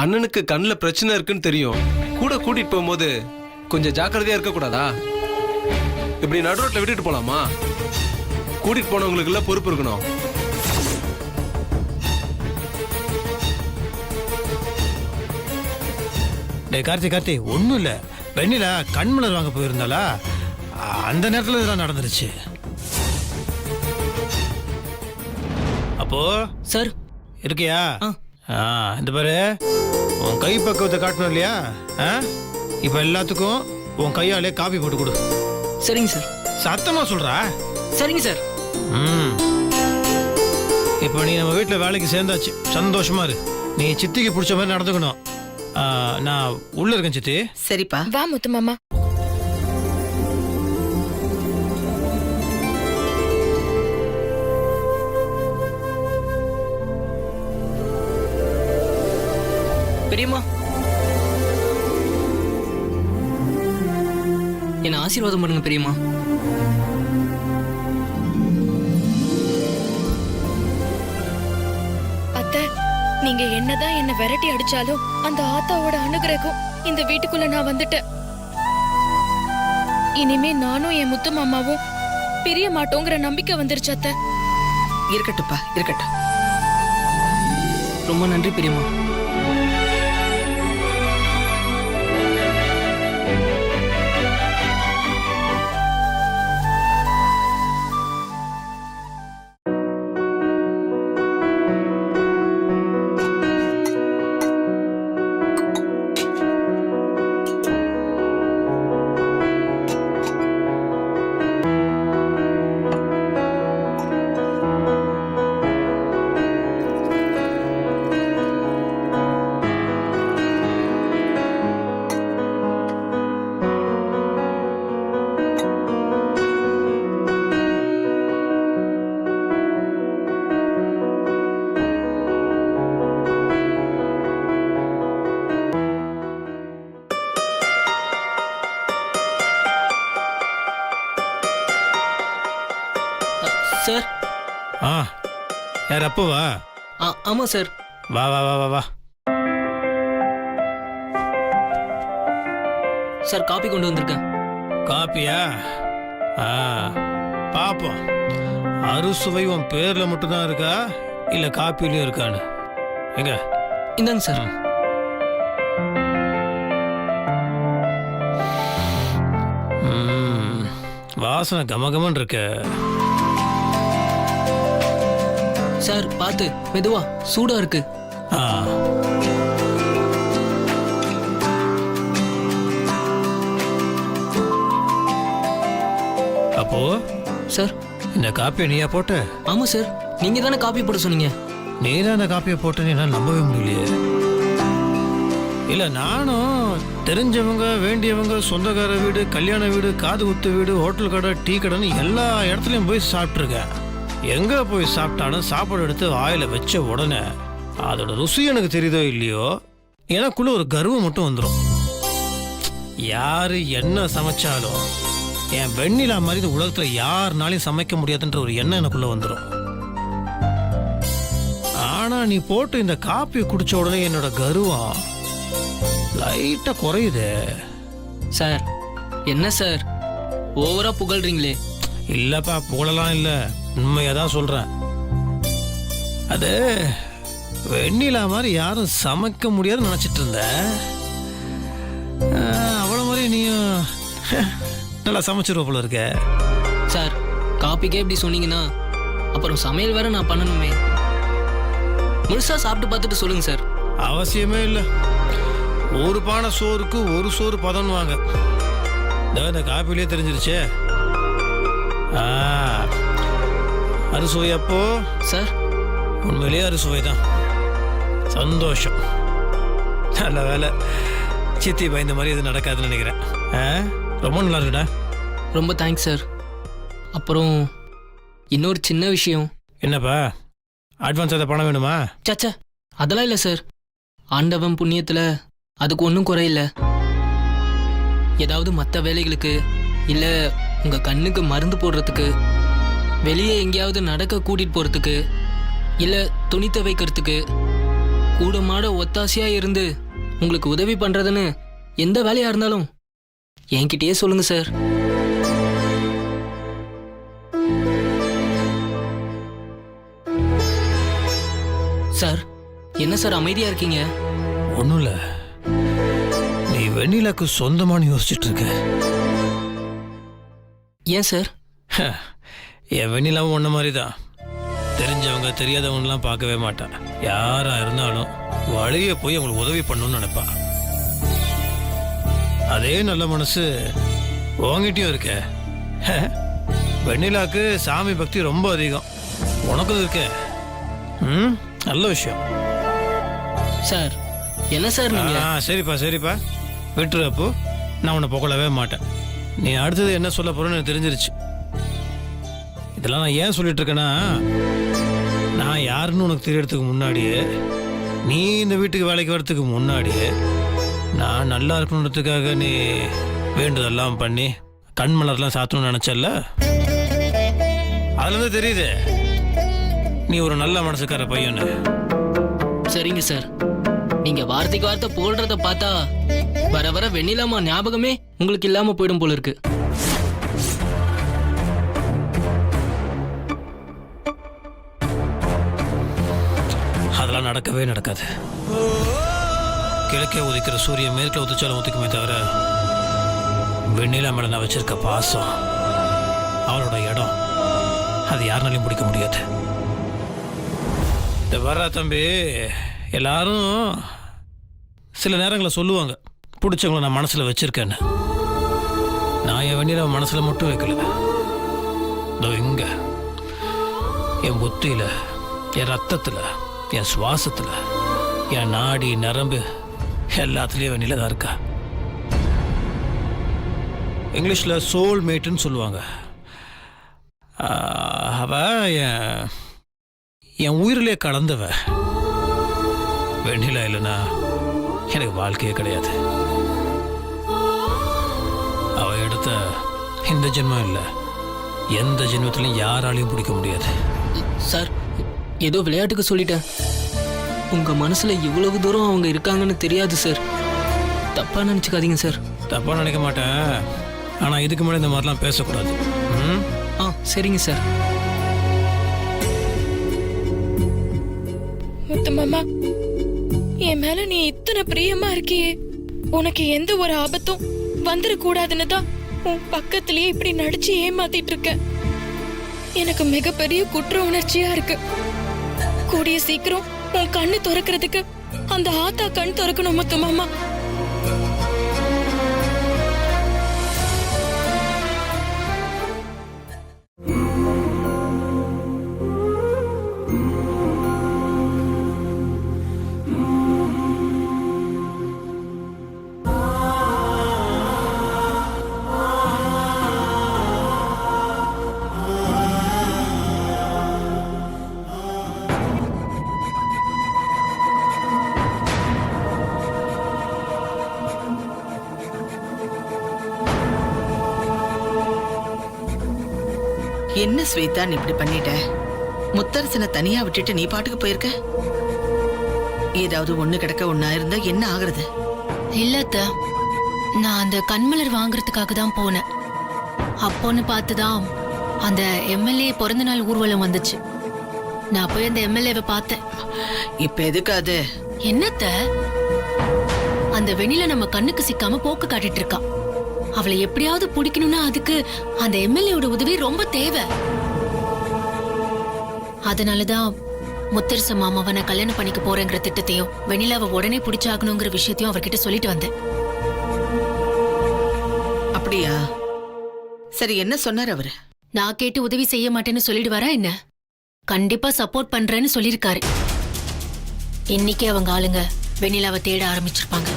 அண்ணனுக்கு கண்ணில் பிரச்சனை இருக்குன்னு தெரியும். கூட கூட்டிட்டு போகும்போது கொஞ்சம் ஜாக்கிரதையா இருக்க கூடாதா? இப்படி நடுரோட்ல விட்டுட்டு போலாமா? கூட்டிட்டு போனவங்களுக்கு எல்லாம் பொறுப்பு இருக்கணும். கார்த்தி ஒன்றும் இல்லை. வெண்ணிலா கண்மலர் வாங்க போயிருந்தாளா, அந்த நேரத்தில் இதெல்லாம் நடந்துருச்சு. அப்போ சார் இருக்கியா? இந்த பாரு, உன் கை பக்குவத்தை காட்டணும் இல்லையா? இப்போ எல்லாத்துக்கும் உன் கையாலே காபி போட்டு கொடு. சரிங்க சார். சத்தமா சொல்றா. சரிங்க சார். இப்போ நீ நம்ம வீட்டில் வேலைக்கு சேர்ந்தாச்சு, சந்தோஷமா இரு. நீ சித்திக்கு பிடிச்ச மாதிரி நடந்துக்கணும். நான் உள்ள இருக்கேன் சித்தி. சரிப்பா. வா முத்து மாமா. பெரியம்மா, என்ன ஆசீர்வாதம் பண்ணுங்க பெரியம்மா. அத்தை, நீங்க என்னதான் என்ன விரட்டி அடிச்சாலும் அந்த ஆத்தாவோட அனுகிரகம் இந்த வீட்டுக்குள்ள நான் வந்துட்டேன். இனிமே நானும் என் முத்து மாமாவும் பிரிய மாட்டோங்கிற நம்பிக்கை வந்துருச்சு அத்தை. இருக்கட்டும்ப்பா, இருக்கட்டும். ரொம்ப நன்றி பெரியம்மா. சார். யார் அப்போவா? ஆமா சார். வா வா வா வா வா. சார் காப்பி கொண்டு வந்திருக்கேன். காப்பியா? பாப்போம், அறுசுவை உன் பேர்ல மட்டும்தான் இருக்கா இல்ல காப்பிலையும் இருக்கான்னு. எங்க? இந்தாங்க சார். வாசனை கமகமன் இருக்கு சார். பார்த்து மெதுவா, சூடா இருக்கு. அப்போ சார், இந்த காப்பியை நீயா போட்ட? ஆமா சார், நீங்க தானே காப்பி போட சொன்னீங்க. நீ தான் இந்த காப்பியை போட்டேன்னு என்னால் நம்பவே முடியலையே. இல்ல, நானும் தெரிஞ்சவங்க, வேண்டியவங்க, சொந்தக்கார வீடு, கல்யாண வீடு, காது குத்து வீடு, ஹோட்டல் கடை, டீ கடைன்னு எல்லா இடத்துலையும் போய் சாப்பிட்ருக்கேன். எங்க போய் சாப்பிட்டாலும் சாப்பாடு எடுத்து வாயில வச்ச உடனே அதோட ருசி எனக்கு தெரியுதோ இல்லையோ, எனக்குள்ள ஒரு கர்வம் மட்டும் வந்துடும். யாரு என்ன சமைச்சாலும் என் வெண்ணிலா மாதிரி இந்த உலகத்துல யாருனாலையும் சமைக்க முடியாதுன்ற ஒரு எண்ணம் எனக்குள்ள வந்துடும். ஆனா நீ போட்டு இந்த காப்பி குடிச்ச உடனே என்னோட கர்வம் லைட்டா குறையுது. சார் என்ன சார் ஓவரா புகழ்றீங்களே? இல்லப்பா, புகழலாம் இல்ல, உண்மையாதான் சொல்றேன். அது வெண்ணிலா மாதிரி யாரும் சமைக்க முடியாதுன்னு நினைச்சிட்டு இருந்த. அவ்வளவு மாதிரி நீயும் நல்லா சமைச்சிருவ போல இருக்க. சார் காப்பிக்கே இப்படி சொன்னீங்கன்னா அப்புறம் சமையல் வேற நான் பண்ணணுமே. முழுசா சாப்பிட்டு பார்த்துட்டு சொல்லுங்க சார். அவசியமே இல்லை. ஒரு பானை சோறுக்கு ஒரு சோறு பதம் வாங்க. இந்த காப்பிலேயே தெரிஞ்சிருச்சே. அறுசுவை அப்போ சார் உண்மையிலேயே அறுசுவை தான். சந்தோஷம். நல்ல வேலை, சித்தி பயந்த மாதிரி எதுவும் நடக்காதுன்னு நினைக்கிறேன். ரொம்ப நல்லா இருக்குடா. ரொம்ப தேங்க்ஸ் சார். அப்புறம் இன்னொரு சின்ன விஷயம். என்னப்பா, அட்வான்ஸ் எதாவது பணம் வேணுமா? சச்சா, அதெல்லாம் இல்லை சார். ஆண்டவன் புண்ணியத்தில் அதுக்கு ஒன்றும் குறையில்லை. ஏதாவது மற்ற வேலைகளுக்கு இல்லை உங்கள் கண்ணுக்கு மருந்து போடுறதுக்கு, வெளியே எங்கேயாவது நடக்க கூட்டிகிட்டு போகிறதுக்கு, இல்லை துணி துவைக்கிறதுக்கு, கூட மாட ஒத்தாசையா இருந்து உங்களுக்கு உதவி பண்றதுன்னு எந்த வேலையா இருந்தாலும் என்கிட்டயே சொல்லுங்க சார். சார், என்ன சார் அமைதியா இருக்கீங்க? ஒன்றும் இல்லை, நீ வெண்ணிலாக்கு சொந்தமானு யோசிச்சுட்டு இருக்க. ஏன் சார்? என் வெண்ணிலாவும் ஒன்ன மாதிரி தான். தெரிஞ்சவங்க தெரியாதவங்கலாம் பார்க்கவே மாட்டான். யாரா இருந்தாலும் வழிய போய் அவங்களுக்கு உதவி பண்ணணும்னு நினைப்பா. அதே நல்ல மனசு உங்ககிட்டயும் இருக்க. வெண்ணிலாக்கு சாமி பக்தி ரொம்ப அதிகம், உனக்கும் இருக்க. நல்ல விஷயம் சார். என்ன சார் நீங்க? சரிப்பா சரிப்பா, விட்டுரு. அப்போ நான் உன்னை புகழவே மாட்டேன். நீ அடுத்தது என்ன சொல்ல போறேன்னு எனக்கு தெரிஞ்சிருச்சு. இதெல்லாம் நான் ஏன் சொல்லிட்டு இருக்கேன்னா, நான் யாருன்னு உனக்கு தெரியறதுக்கு முன்னாடியே, நீ இந்த வீட்டுக்கு வேலைக்கு வர்றதுக்கு முன்னாடியே, நான் நல்லா இருக்கணுன்றதுக்காக நீ வேண்டுதெல்லாம் பண்ணி கண்மலர்லாம் சாத்தணும்னு நினைச்சல்ல, அதுல இருந்து தெரியுது நீ ஒரு நல்ல மனசுக்கார பையன்னு. சரிங்க சார், நீங்க வார்த்தைக்கு வார்த்தை போடுறத பார்த்தா வர வர வெண்ணிலாமா ஞாபகமே உங்களுக்கு இல்லாம போயிடும் போல இருக்கு. அதெல்லாம் நடக்கவே நடக்காது. கிழக்கே உதிக்கிற சூரியன் மேற்கில் உதிச்சாலும் உதிக்குமே தவிர, வெண்ணிலா மேல நான் வச்சிருக்க பாசம், அவளோட இடம், அது யாருனாலையும் பிடிக்க முடியாது. இந்த வர்றா தம்பி, எல்லாரும் சில நேரங்களில் சொல்லுவாங்க பிடிச்சவங்கள நான் மனசில் வச்சிருக்கேன்னு. நான் என் வெண்ணிலா மனசில் மட்டும் வைக்கல. இதோ இங்க என் புத்தியில், என் ரத்தத்தில், என் சுவாசத்தில், என் நாடி நரம்பு எல்லாத்துலேயும் வெண்ணில தான் இருக்கா. இங்கிலீஷில் சோல்மேட்டுன்னு சொல்லுவாங்க. அவ என் உயிரிலே கலந்தவ. வெண்ணிலா இல்லைன்னா எனக்கு வாழ்க்கையே கிடையாது. அவ எடுத்த இந்த ஜென்மம் இல்லை, எந்த ஜென்மத்திலையும் யாராலையும் பிடிக்க முடியாது. சார், ஏதோ விளையாட்டுக்கு சொல்லிட்டேன். உங்க மனசுல இவ்வளவு தூரம் அவங்க இருக்காங்கன்னு தெரியாது சார். தப்பா நினைச்சுக்காதீங்க சார். தப்பா நினைக்க மாட்டேன், ஆனா இதுக்கு மேலே இந்த மாதிரிலாம் பேசக்கூடாது. சரிங்க சார். முத்து மாமா, என் மேல நீ இத்தனை பிரியமா இருக்கியே, உனக்கு எந்த ஒரு ஆபத்தும் வந்துடக்கூடாதுன்னு தான் உன் பக்கத்திலேயே இப்படி நடிச்சு ஏமாத்திட்டு இருக்க. எனக்கு மிகப்பெரிய குற்ற உணர்ச்சியா இருக்கு. கூடிய சீக்கிரம் உன் கண்ணு திறக்கிறதுக்கு அந்த ஆத்தா கண் திறக்கணும் முத்து மாமா. என்ன ஸ்வேதா நீ இப்படி பண்ணிட்ட? முத்தரசனை தனியா விட்டுட்டு நீ பாட்டுக்கு போயிருக்க. ஏதாவது ஒண்ணு கிடக்க ஒண்ணா இருந்தா என்ன ஆகுறது? இல்லத்த, நான் அந்த கண்மலர் வாங்குறதுக்காக தான் போனேன். அப்போன்னு பார்த்துதான் அந்த எம்எல்ஏ பிறந்த நாள் ஊர்வலம் வந்துச்சு. நான் போய் அந்த எம்எல்ஏவை பார்த்தேன். இப்ப எதுக்கு அது? என்னத்த, அந்த வெண்ணில நம்ம கண்ணுக்கு சிக்காம போக்கு காட்டிட்டு இருக்கா. அவளை எப்படியாவது பிடிக்கணும்னா அதுக்கு அந்த எம்எல்ஏவோட உதவி ரொம்ப தேவை. அதனாலதான் முத்தரச மாமாவை நான் கல்யாணம் பண்ணிக்க போறேங்கிற திட்டத்தையும் வெண்ணிலாவை உடனே பிடிச்சாகணுங்கிற விஷயத்தையும் அவர்கிட்ட சொல்லிட்டு வந்தேன். அப்படியா? சரி, என்ன சொன்னார் அவரு? நான் கேட்டு உதவி செய்ய மாட்டேன்னு சொல்லிடுவாரா என்ன? கண்டிப்பா சப்போர்ட் பண்றேன்னு சொல்லிருக்காரு. இன்னைக்கே அவங்க ஆளுங்க வெண்ணிலாவை தேட ஆரம்பிச்சிருப்பாங்க.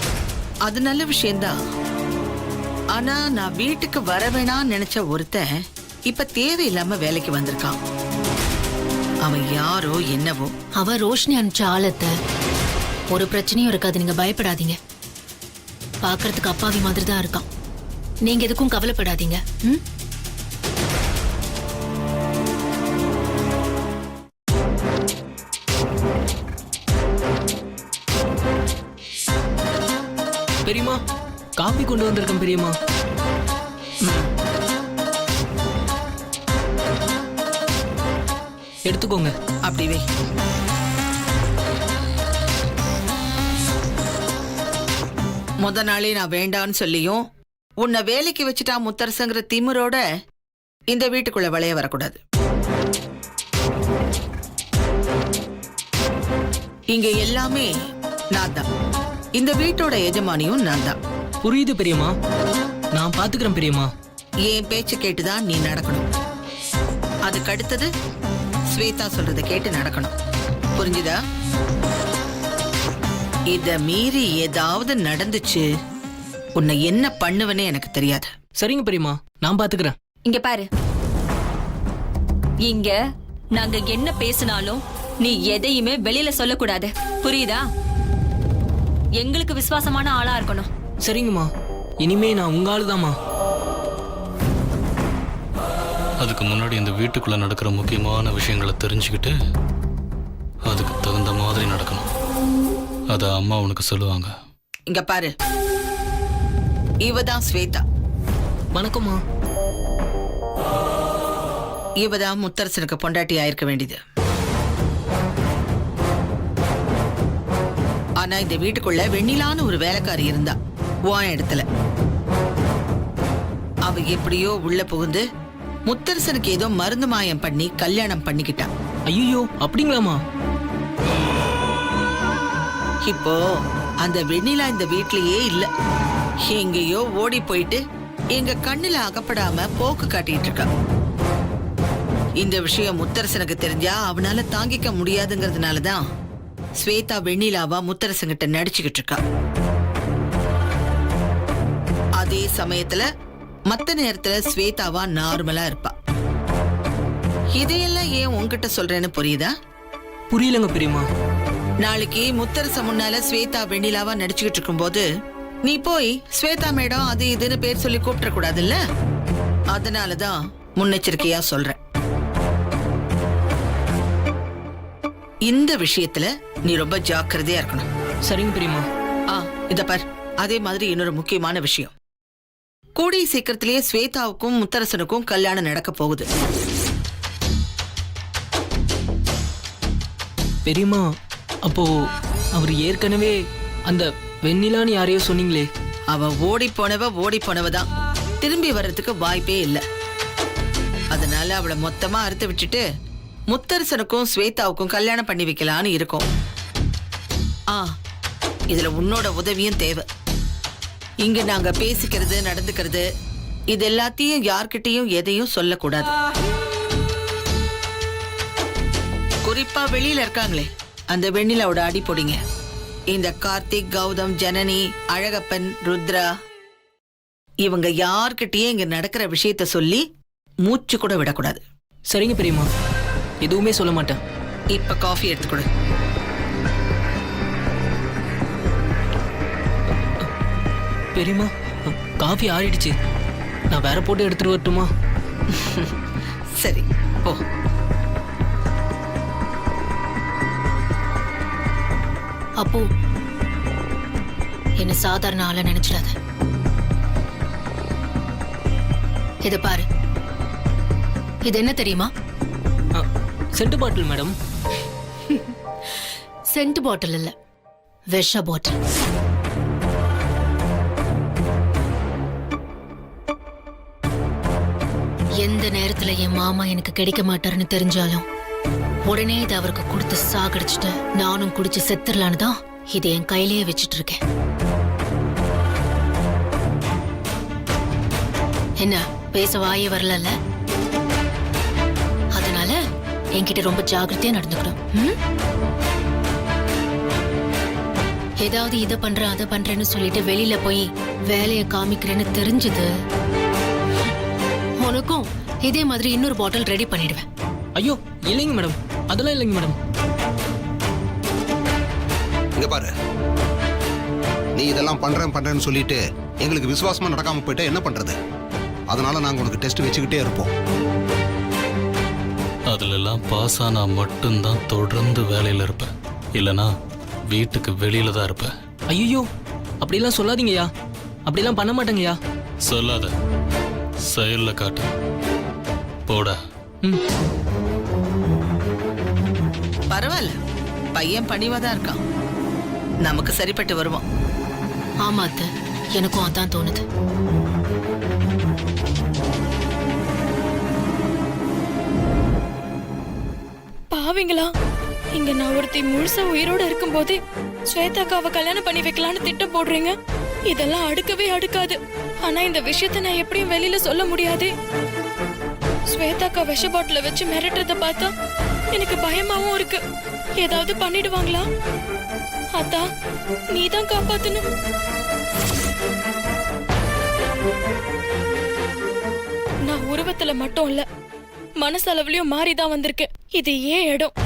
அது நல்ல விஷயம்தான். ஆனா நான் வீட்டுக்கு வர வேணாம்னு நினைச்ச ஒருத்தன் இப்ப தேவையில்லாம வேலைக்கு வந்திருக்கான். அவன் யாரோ என்னவோ. அவ ரோஷினி அனுப்பிச்ச ஆளத்தை. ஒரு பிரச்சனையும் இருக்காது, நீங்க பயப்படாதீங்க. பாக்குறதுக்கு அப்பாவி மாதிரி தான் இருக்கான். நீங்க எதுக்கும் கவலைப்படாதீங்க. பெரியம்மா காபி கொண்டு வந்திருக்கேன் பெரியம்மா. எடுத்துக்கோங்க. அப்படி வை. முத நாளே நான் வேண்டான்னு சொல்லியும் உன்னை வேலைக்கு வச்சுட்டா முத்தரசங்கிற திமிரோட இந்த வீட்டுக்குள்ள விளைய வரக்கூடாது. இங்க எல்லாமே நான் தான். இந்த வீட்டோட எஜமானியும் நான் தான். புரியுது பெரியம்மா, நான் பாத்துக்கிறேன் பெரியம்மா. என் பேச்சு கேட்டுதான் நீ நடக்கணும். அதுக்கு அடுத்தது ஸ்வேதா சொல்றதை கேட்டு நடக்கணும். புரிஞ்சுதா? இத மீறி ஏதாவது நடந்துச்சு, உன்னை என்ன பண்ணுவனே எனக்கு தெரியாது. சரிங்க பெரியம்மா, நான் பாத்துக்கிறேன். இங்க பாரு, இங்க நாங்க என்ன பேசினாலும் நீ எதையுமே வெளியில சொல்லக்கூடாது, புரியுதா? எங்களுக்கு விசுவாசமான ஆளா இருக்கணும். சரிங்கம்மா, இனிமே நான் உங்க ஆளுதாம்மா. அதுக்கு முன்னாடி இந்த வீட்டுக்குள்ள நடக்கிற முக்கியமான விஷயங்களை தெரிஞ்சுக்கிட்டு அதுக்கு தகுந்த மாதிரி நடக்கணும். அத அம்மா உனக்கு சொல்லுவாங்க. இங்க பாரு, இவதான் ஸ்வேதா. வணக்கம்மா. இவதான் முத்தரசனுக்கு பொண்டாட்டி ஆயிருக்க வேண்டியது. ஆனா இந்த வீட்டுக்குள்ள வெண்ணிலான்னு ஒரு வேலைக்காரி இருந்தா உன் இடத்துல. அவ எப்படியோ உள்ள புகுந்து முத்தரசனுக்கு ஏதோ மருந்து மாயம் பண்ணி கல்யாணம் பண்ணிக்கிட்டான். ஐயோ, அப்படிங்களாமா? இப்போ அந்த வெண்ணிலா இந்த வீட்லயே இல்ல, எங்கேயோ ஓடி போயிட்டு எங்க கண்ணுல அகப்படாம போக்கு காட்டிட்டு இருக்கா. இந்த விஷயம் முத்தரசனுக்கு தெரிஞ்சா அவனால தாங்கிக்க முடியாதுங்கிறதுனாலதான் ஸ்வேதா வெண்ணிலாவா முத்தரசன்கிட்ட நடிச்சுக்கிட்டு இருக்கா. அதே சமயத்துல மத்த நேரத்துல ஸ்வேதாவா நார்மலா இருப்பா. இதையெல்லாம் ஏன் உன்கிட்ட சொல்றேன்னு புரியுதா? புரியலங்க பெரியம்மா. நாளைக்கு முத்தரச முன்னால ஸ்வேதா வெண்ணிலாவா நடிச்சுக்கிட்டு இருக்கும் போது நீ போய் ஸ்வேதா மேடம் அது இதுன்னு பேர் சொல்லி கூப்பிட கூடாதுல்ல. அதனாலதான் முன்னெச்சரிக்கையா சொல்றேன். இந்த விஷயத்துல நீ ரொம்ப ஜாக்கிரதையா இருக்கணும். சரிங்க பெரியம்மா. இத பார், அதே மாதிரி இன்னொரு முக்கியமான விஷயம். கூடிய சீக்கிரத்திலேயே ஸ்வேதாவுக்கும் முத்தரசனுக்கும் கல்யாணம் நடக்க போகுது. பெரியம்மா, அப்போ அவர் ஏற்கனவே அந்த வெண்ணிலான்னு யாரையோ சொன்னீங்களே, அவ ஓடி போனவதான். திரும்பி வர்றதுக்கு வாய்ப்பே இல்லை. அதனால அவளை மொத்தமா அறுத்து விட்டுட்டு முத்தரசனுக்கும் ஸ்வேதாவுக்கும் கல்யாணம் பண்ணி வைக்கலான்னு இருக்கோம். இதுல உன்னோட உதவியும் தேவை. இங்க நாங்க பேசிக்கிறது நடந்துக்கிறது இது எல்லாத்தையும் யார்கிட்டயும் எதையும் சொல்லக்கூடாது. குறிப்பா வெளியில இருக்காங்களே அந்த வெண்ணிலாவோட அடி பொடிங்க, இந்த கார்த்திக், கௌதம், ஜனனி, அழகப்பன், ருத்ரா, இவங்க யார்கிட்டயும் இங்க நடக்கிற விஷயத்த சொல்லி மூச்சு கூட விடக்கூடாது. சரிங்க பெரியம்மா, எதுவுமே சொல்ல மாட்டேன். இப்ப காஃபி எடுத்துக்கொடு. பெரியம்மா, காஃபி ஆறிடுச்சு, நான் வேற போட்டு எடுத்துட்டு வரட்டுமா? சரி போ. அப்போ என்ன சாதாரண ஆள நினைச்சிடாத. இத பாரு, இது என்ன தெரியுமா? சென்ட் பாட்டில் மேடம். சென்ட் பாட்டில் இல்ல, விஷ பாட்டில். எந்த நேரத்துல என் மாமா எனக்கு கிடைக்க மாட்டாருன்னு தெரிஞ்சாலும் உடனே இதை அவருக்கு கொடுத்து சாகடிச்சுட்டு நானும் குடிச்சு செத்துடலான்னு தான் இதை என் கையிலேயே வச்சிட்டு இருக்கேன். என்ன பேச வாயே வரல, அதனால என்கிட்ட ரொம்ப ஜாக்கிரதையா நடந்துக்கணும். ஏதாவது இதை பண்றேன் அதை பண்றேன்னு சொல்லிட்டு வெளியில போய் வேலையை காமிக்கிறேன்னு தெரிஞ்சது உனக்கும் இதே மாதிரி இன்னொரு பாட்டில் ரெடி பண்ணிடுவேன். ஐயோ இல்லைங்க மேடம், அதெல்லாம் இல்லைங்க மேடம். இங்க பாரு, நீ இதெல்லாம் பண்றேன்னு சொல்லிட்டு எங்களுக்கு விசுவாசமா நடக்காம போயிட்டா என்ன பண்றது? அதனால நாங்க உனக்கு டெஸ்ட் வச்சுக்கிட்டே இருப்போம். அதுல எல்லாம் பாஸ் ஆனா மட்டும்தான் தொடர்ந்து வேலையில இருப்பேன், இல்லனா வீட்டுக்கு வெளியில தான் இருப்பேன். ஐயோ, அப்படிலாம் சொல்லாதீங்கய்யா. அப்படிலாம் பண்ண மாட்டேங்கய்யா. சொல்லாத, செயல்ல காட்டு. போடா. ம். பரவாயில்ல, பையன் பணிவாதான் இருக்கான். நமக்கு சரிப்பட்டு வருவான். ஆமா அத்தை, எனக்கும் அதான் தோணுது. பாவீங்களா, இங்க நான் ஒருத்தி முழுசா உயிரோட இருக்கும்போதே ஸ்வேதாக்காவை கல்யாணம் பண்ணி வைக்கலான்னு திட்டம் போடுறீங்க. இதெல்லாம் அடுக்கவே அடுக்காது. ஆனா இந்த விஷயத்த நான் எப்படியும் வெளியில சொல்ல முடியாதே. ஸ்வேதாக்கா விஷ பாட்டில வச்சு மிரட்டுறத பார்த்தா எனக்கு பயமாவும் இருக்கு. ஏதாவது பண்ணிடுவாங்களா? அதான் நீதான் காப்பாத்தணும். நான் உருவத்துல மட்டும் இல்ல, மனசளவுலயும் மாறிதான் வந்திருக்கேன். இது ஏன் இடம்.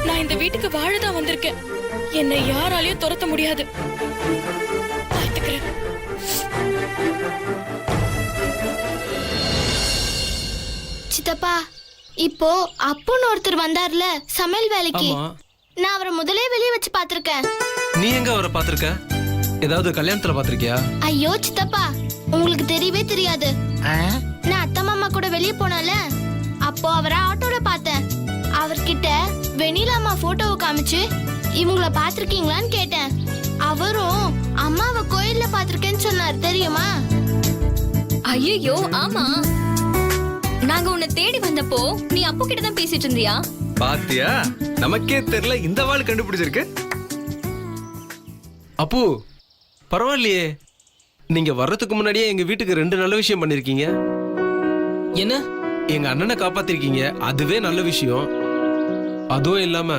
நான் இந்த வீட்டுக்கு வாழதான் வந்திருக்கேன். என்னை யாராலையும் துரத்த முடியாது. பார்த்துக்கிறேன். சித்தப்பா, இப்போ அப்புன்னு ஒருத்தர் வந்தார்ல சமையல் வேலைக்கு, ஆமா. நான் அவரை முதலே வெளியே வச்சு பாத்திருக்கேன். நீ எங்க அவரை பாத்திருக்க? ஏதாவது கல்யாணத்துல பாத்திருக்கியா? ஐயோ சித்தப்பா, உங்களுக்கு தெரியவே தெரியாது. நான் அத்தை மாமா கூட வெளியே போனால, அப்போ அவரை ஆட்டோல பார்த்தேன். அவர்கிட்ட வெண்ணிலாமா போட்டோவை காமிச்சு இவங்கள பாத்திருக்கீங்களான்னு கேட்டேன். அவரும் அம்மாவை கோயில்ல பாத்திருக்கேன்னு சொன்னார், தெரியுமா? ஐயோ ஆமா, நாங்க உன்னை தேடி வந்தப்போ நீ அப்போ கிட்ட தான் பேசிட்டு இருந்தியா? பாத்தியா, நமக்கே தெரியல இந்த வாள் கண்டுபிடிச்சிருக்கு. அப்பு, பரவாயில்லையே, நீங்க வர்றதுக்கு முன்னாடியே எங்க வீட்டுக்கு 2 நல்ல விஷயம் பண்ணிருக்கீங்க. என்ன? எங்க அண்ணனை காப்பாத்திருக்கீங்க, அதுவே நல்ல விஷயம். அதுவும் இல்லாம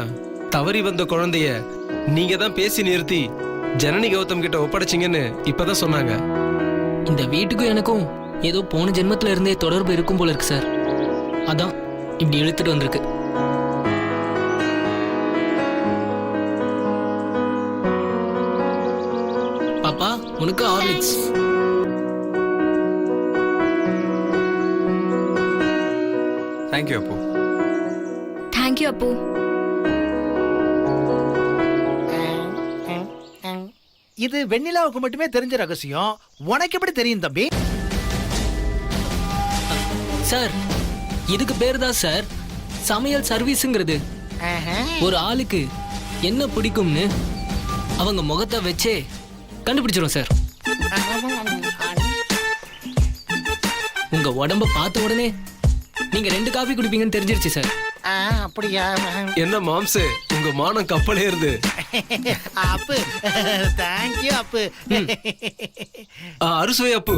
தவறி வந்த குழந்தைய நீங்க தான் பேசி நிறுத்தி ஜனனி கௌதம் கிட்ட ஒப்படைச்சிங்கன்னு இப்பதான் சொன்னாங்க. இந்த வீட்டுக்கும் எனக்கும் ஏதோ போன ஜென்மத்துல இருந்தே தொடர்பு இருக்கும் போல இருக்கு சார். அதான் இப்படி இழுத்துட்டு வந்திருக்கு. பாப்பா, உனக்கு ஹார்லிக்ஸ். தேங்க்யூ அப்பு. தேங்க்யூ அப்பு. இது வெண்ணிலாவுக்கு மட்டுமே தெரிஞ்ச ரகசியம். உனக்கு எப்படி தெரியும் தம்பி? சார், இதுக்கு பேர் தான் சார் சமையல் சர்வீஸுங்கிறது. ஒரு ஆளுக்கு என்ன பிடிக்கும்னு அவங்க முகத்தை வச்சே கண்டுபிடிச்சிரும் சார். உங்க உடம்ப பார்த்த உடனே நீங்க 2 காஃபி குடிப்பீங்கன்னு தெரிஞ்சிருச்சு சார். அப்படியா? என்ன மாம்சே, உங்க மானம் கப்பலே இருந்து. அப்பு, தேங்க்யூ அப்பு. அறுசுவை அப்பு.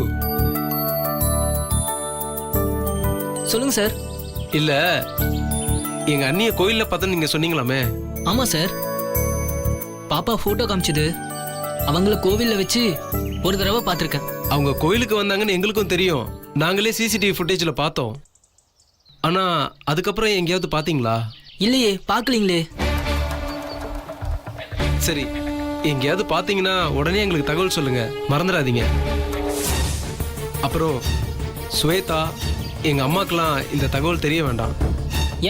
சொல்லுங்க சார். இல்ல, எங்க அண்ணிய கோயில்ல பார்த்தா நீங்க சொன்னீங்களாமே? ஆமா சார், பாப்பா போட்டோ காமிச்சது அவங்கள கோவில்ல வச்சு ஒரு தடவை பார்த்திருக்கேன். அவங்க கோயிலுக்கு வந்தாங்கன்னு எங்களுக்கும் தெரியும். நாங்களே சிசிடிவி ஃபுட்டேஜ்ல பார்த்தோம். ஆனா அதுக்கப்புறம் எங்கேயாவது பாத்தீங்களா? இல்லையே, பார்க்கலீங்களே. சரி, எங்கேயாவது பாத்தீங்கன்னா உடனே எங்களுக்கு தகவல் சொல்லுங்க, மறந்துடாதீங்க. அப்புறம் ஸ்வேதா, எங்க அம்மாக்கெல்லாம் இந்த தகவல் தெரிய வேண்டாம்.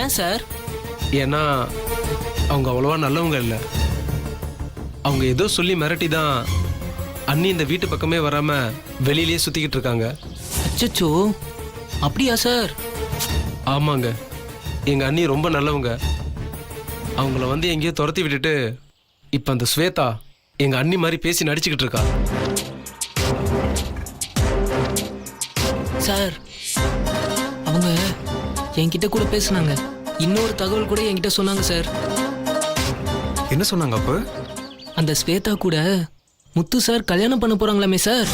ஏன் சார்? ஏன்னா அவங்க அவ்வளவா நல்லவங்க இல்லை. அவங்க ஏதோ சொல்லி மிரட்டி தான் அண்ணி இந்த வீட்டு பக்கமே வராம வெளியிலேயே சுத்திக்கிட்டு இருக்காங்க. அச்சச்சோ, அப்படியா சார்? ஆமாங்க, எங்க அண்ணி ரொம்ப நல்லவங்க. அவங்கள வந்து எங்கேயோ துரத்தி விட்டுட்டு இப்ப அந்த ஸ்வேதா எங்க அண்ணி மாதிரி பேசி நடிச்சுக்கிட்டு இருக்கா. சார், அவங்க என்கிட்ட கூட பேசுனாங்க. இன்னொரு தகவல் கூட என்கிட்ட சொன்னாங்க சார். என்ன சொன்னாங்க அப்ப? அந்த ஸ்வேதா கூட முத்து சார் கல்யாணம் பண்ண போறாங்களாமே சார்.